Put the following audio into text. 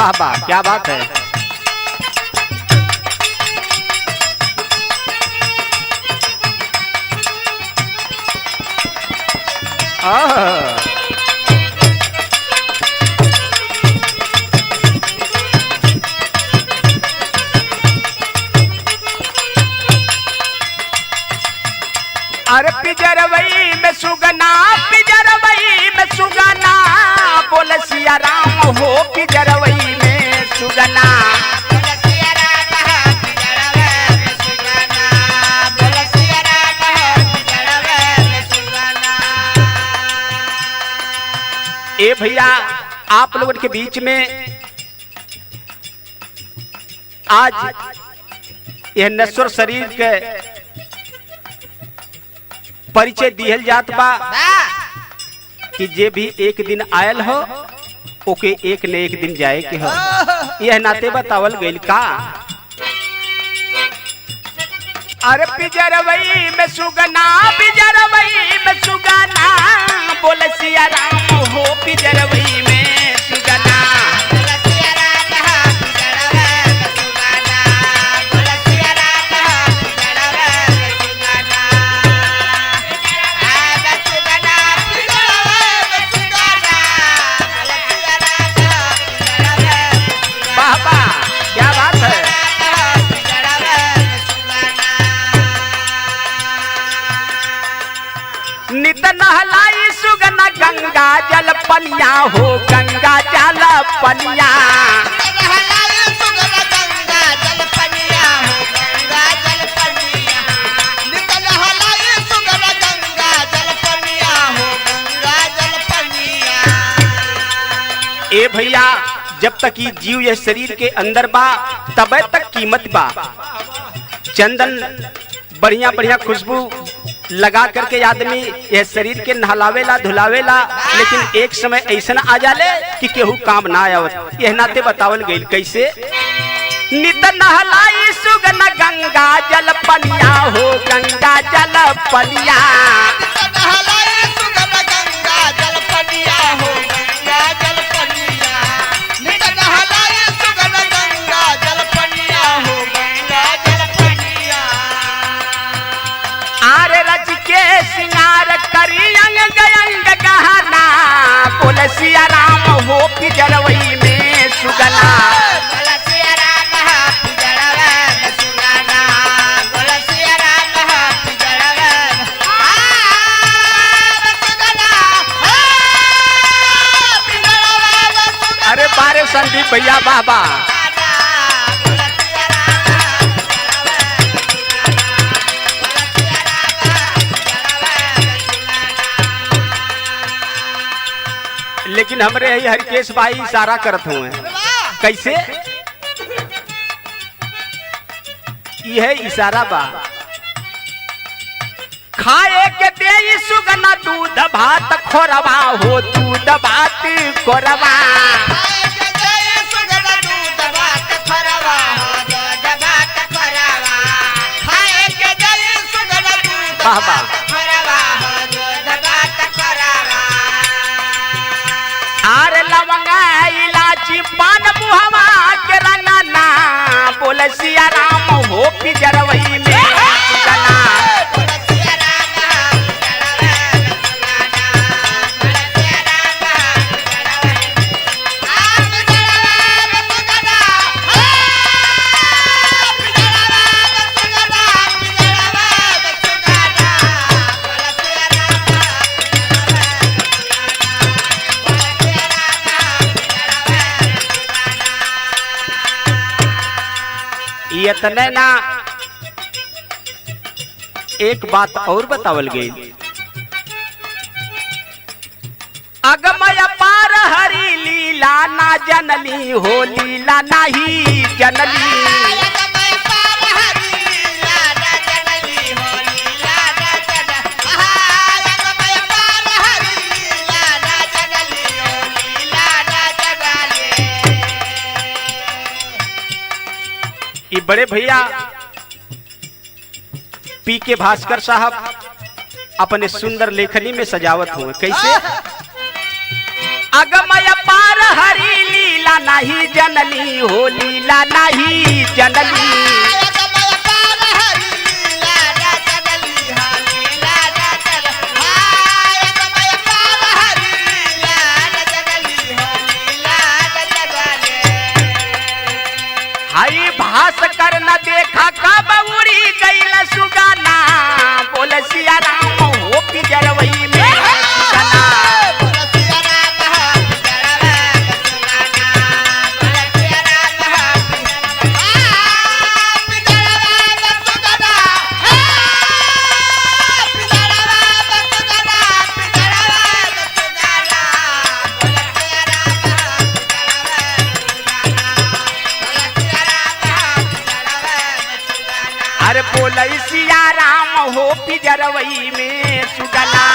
वाह वाह, क्या बात है। अरे पिजरवई में सुगना, पिजरवई में सुगना, बोल सिया राम हो पिजरवई में सुगना। ए भैया, आप लोगों के बीच में आज यह नश्वर शरीर के परिचय दिहल जात बा कि जे भी एक दिन आयल हो ओके एक न एक दिन जाए के हो। यह नाते बतावल गइल का। अरे पिजरवई में सुगना, पिजरवई में सुगना, बोल सिया राम हो पिजरवई में सुगना। नित नहलाई सुगना गंगा जल पनिया हो, गंगा जल पनिया। ए भैया, जब तक ये जीव यह शरीर के अंदर बा तब तक कीमत बा। चंदन बढ़िया बढ़िया खुशबू लगा करके आदमी यह शरीर के नहलावेला धुलावेला, लेकिन एक समय ऐसा आ जाले कि केहू काम ना आवत। यह नाते बतावल गइल कैसे। नित नहलाई सुगन गंगा जल पनिया हो, गंगा जल पनिया। सिया राम हो पिजरवई में सुगना। अरे बारे संदीप भैया, वाह वाह। लेकिन हमरे यही हरकेश भाई इशारा करत हुए कैसे। यह इशारा बा, खाए के दे सुगना दूध भात खोरवा हो, दूध भात खोरवा। वाह वाह। आरे लवंगा इलाची पान मुहवा के रंगना, बोल सिया राम हो पिजरवई में सुगना। इतने ना, एक बात और बतावल गई। अगमय पार हरी लीला ना जनली हो, लीला नहीं जनली। ये बड़े भैया पी के भास्कर साहब अपने सुंदर लेखनी में सजावत हुए कैसे। अगमय पार हरी लीला लीला नहीं जनली हो लीला नहीं जनली। हाई भास कर न देखा कब उड़ी गईल सुगाना बोल सिया राम हो पिजरवई में सुगाना। अरे बोल सिया राम हो पिजरवई में सुगना।